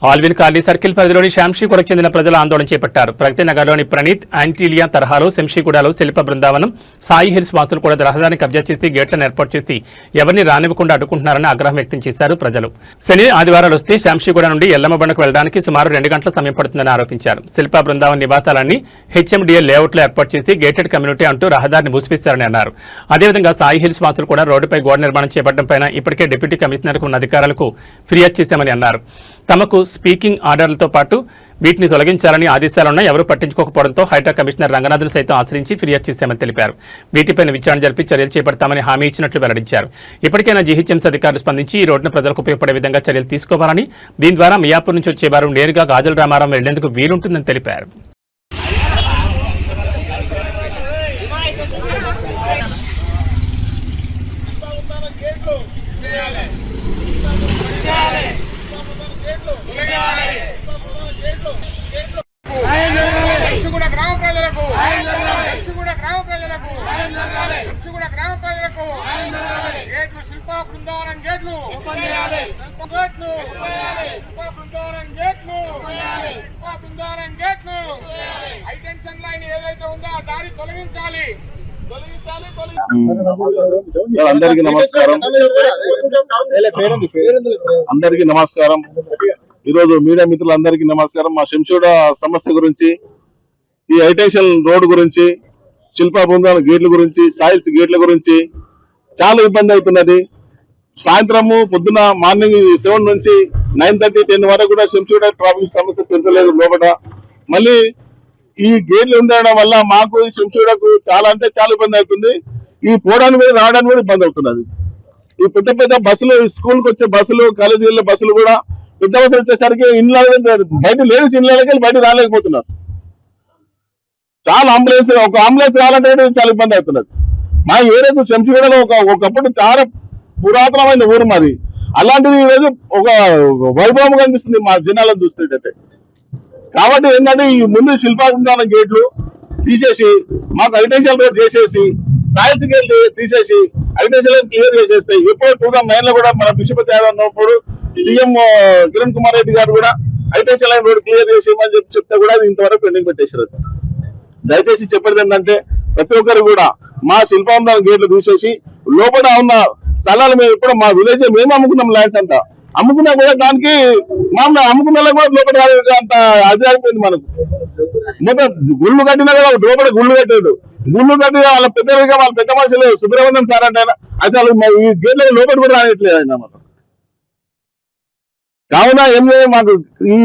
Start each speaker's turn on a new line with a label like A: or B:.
A: Alvin colony circle పరిధిలోని శాంషీగూడకు చెందిన ప్రజలు ఆందోళన చేపట్టారు. ప్రగతి నగర్లోని ప్రణీత్, యాంటీలియా తరహాలో శంషీగూడలో శిల్ప బృందావనం, సాయి హిల్స్ వాసులు కూడా రహదారిని కబ్జా చేసి గేట్లను ఏర్పాటు చేసి ఎవరిని రానివ్వకుండా అడ్డుకుంటున్నారని ఆగ్రహం వ్యక్తం చేశారు ప్రజలు. శని, ఆదివారాలు వస్తే శాంషీగూడ నుండి ఎల్లమ్మబండకు వెళ్లడానికి సుమారు 2 గంటల సమయం పడుతుందని ఆరోపించారు. శిల్ప బృందావన్ నివాసాలన్నీ హెచ్ఎండిఎల్ లేఅవుట్లో ఏర్పాటు చేసి గేటెడ్ కమ్యూనిటీ అంటూ రహదారిని మూసిపిస్తారని అన్నారు. అదేవిధంగా సాయి హిల్స్ వాసులు కూడా రోడ్డుపై గోడ నిర్మాణం చేపట్టడంపై ఇప్పటికే డిప్యూటీ కమిషనర్కు ఉన్న అధికారులకు ఫిర్యాదు చేశామని అన్నారు. తమకు స్పీకింగ్ ఆర్డర్లతో పాటు వీటిని తొలగించాలని ఆదేశాలున్నా ఎవరూ పట్టించుకోకపోవడంతో హైటెక్ కమిషనర్ రంగనాథ్ను సైతం ఆశ్రయించి ఫిర్యాదు చేశామని తెలిపారు. వీటిపైన విచారణ జరిపి చర్యలు చేపడతామని హామీ ఇచ్చినట్లు వెల్లడించారు. ఇప్పటికైనా జీహెచ్ఎంసీ అధికారులు స్పందించి ఈ రోడ్డును ప్రజలకు ఉపయోగపడే విధంగా చర్యలు తీసుకోవాలని, దీని ద్వారా మియాపూర్ నుంచి వచ్చేవారు నేరుగా గాజుల రామారం వెళ్లేందుకు వీలుంటుందని తెలిపారు.
B: శిల్ప బృందావనం గేట్లు హైటెన్షన్ లైన్ ఏదైతే ఉందో ఆ దారి తొలగించాలి.
C: అందరికీ నమస్కారం. ఈరోజు మీడియా మిత్రులందరికీ నమస్కారం. మా శంషీగూడ సమస్య గురించి, ఈ హైటెన్షన్ రోడ్ గురించి, శిల్ప బృందావనం గేట్ల గురించి, సాయిల్స్ గేట్ల గురించి చాలా ఇబ్బంది అవుతున్నది. సాయంత్రము పొద్దున మార్నింగ్ 7 నుంచి 9:30, 10 వరకు కూడా శంషీగూడ ట్రాఫిక్ సమస్య తీర్చలేదు లోపల. మళ్ళీ ఈ గేట్లు ఉండడం వల్ల మాకు శంషీగూడకు చాలా అంటే చాలా ఇబ్బంది అవుతుంది. ఈ పోవడానికి కూడా రావడానికి కూడా ఇబ్బంది అవుతున్నది. ఈ పెద్ద పెద్ద బస్సులు, స్కూల్కి వచ్చే బస్సులు, కాలేజీకి వెళ్ళే బస్సులు కూడా పెద్ద బస్సులు వచ్చేసరికి ఇండ్ల బయట లేడీస్ ఇళ్ళకి వెళ్ళి బయట రాలేకపోతున్నారు. చాలా ఒక అంబులెన్స్ రావాలంటే చాలా ఇబ్బంది అవుతున్నది. మా ఏరియాకు శంషీగూడలో ఒకప్పుడు చాలా పురాతనమైన ఊరు మాది. అలాంటిది ఈరోజు ఒక వైభవం కనిపిస్తుంది మా జనాలను చూస్తుంటే. కాబట్టి ఏంటంటే ఈ ముందు శిల్ప బృందావనం గేట్లు తీసేసి మాకు హైటెన్షన్ రోడ్ చేసేసి, సాయిల్స్ గేట్ తీసేసి హైటెన్షన్ క్లియర్ చేసేస్తే ఎప్పుడు 2009 కూడా మన బిషపతి యాదవ్ ఉన్నప్పుడు సీఎం కిరణ్ కుమార్ రెడ్డి గారు కూడా హైటెన్షన్ లైన్ రోడ్ క్లియర్ చేసేయమని చెప్తే కూడా అది ఇంతవరకు పెండింగ్ పెట్టేశారు. దయచేసి చెప్పేది ఏంటంటే ప్రతి ఒక్కరు కూడా మా శిల్ప బృందావనం గేట్లు తీసేసి లోపల ఉన్న స్థలాలు మేము ఇప్పుడు మా విలేజ్ మేము అమ్ముకున్నాం, ల్యాండ్స్ అంతా అమ్ముకున్నా కూడా దానికి మామూలు అమ్ముకున్న కూడా లోపల అంత అది అయిపోయింది. మనకు మొత్తం గుళ్ళు కట్టినా కూడా లోపల గుళ్ళు కట్టాడు. గుళ్ళు కట్టి వాళ్ళ పెద్ద మనుషులు సుబ్రహ్మణ్యం సార్ అంటే అసలు ఈ గేట్ల లోపల కూడా రానిట్లేదు ఆయన. కావున ఏం మాకు ఈ